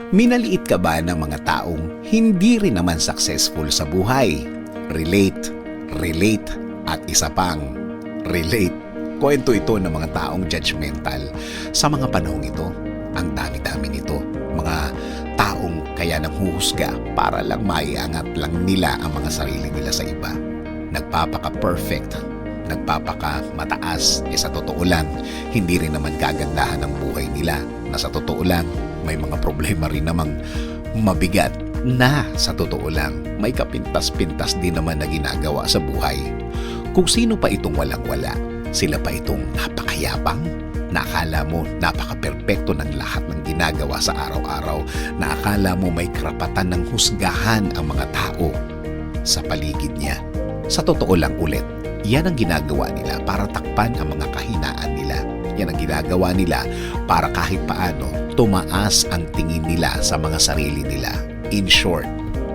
Minaliit ka ba ng mga taong hindi rin naman successful sa buhay? Relate, relate, at isa pang relate. Kwento ito ng mga taong judgmental. Sa mga panahong ito, ang dami-dami nito. Mga taong kaya nanghuhusga para lang maiangat lang nila ang mga sarili nila sa iba. Nagpapaka-perfect, nagpapaka-mataas. Sa totoo lang, hindi rin naman kagandahan ang buhay nila. Na sa totoo lang, may mga problema rin namang mabigat na sa totoo lang, may kapintas-pintas din naman na ginagawa sa buhay. Kung sino pa itong walang-wala, sila pa itong napakayapang, na akala mo napaka-perpekto ng lahat ng ginagawa sa araw-araw, na akala mo may karapatan ng husgahan ang mga tao sa paligid niya. Sa totoo lang ulit, yan ang ginagawa nila para takpan ang mga kahinaan nila. Yan ang ginagawa nila para kahit paano tumaas ang tingin nila sa mga sarili nila. In short,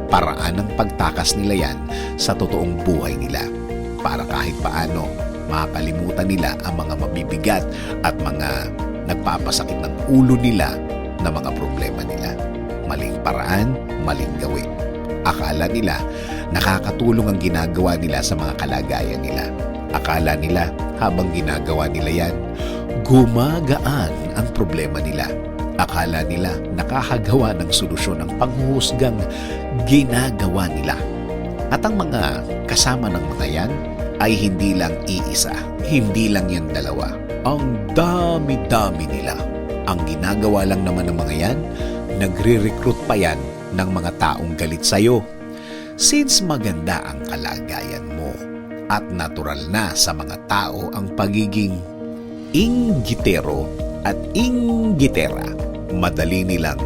paraan ng pagtakas nila yan sa totoong buhay nila. Para kahit paano makalimutan nila ang mga mabibigat at mga nagpapasakit ng ulo nila na mga problema nila. Maling paraan, maling gawin. Akala nila nakakatulong ang ginagawa nila sa mga kalagayan nila. Akala nila habang ginagawa nila yan, gumagaan ang problema nila. Akala nila nakakagawa ng solusyon ang panghuhusgang ginagawa nila. At ang mga kasama ng mga yan ay hindi lang iisa, hindi lang yan dalawa. Ang dami-dami nila. Ang ginagawa lang naman ng mga yan, nagre-recruit pa yan ng mga taong galit sa'yo. Since maganda ang kalagayan mo at natural na sa mga tao ang pagiging inggitero at inggitera, madali nilang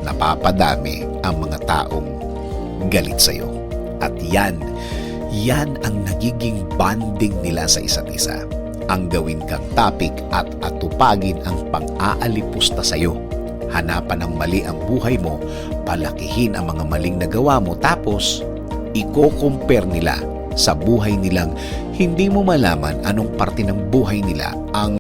napapadami ang mga taong galit sa'yo. At yan ang nagiging bonding nila sa isa't isa. Ang gawin kang topic at atupagin ang pang-aalipusta sa'yo. Hanapan ng mali ang buhay mo, palakihin ang mga maling nagawa mo, tapos i-compare nila sa buhay nilang hindi mo malaman anong parte ng buhay nila ang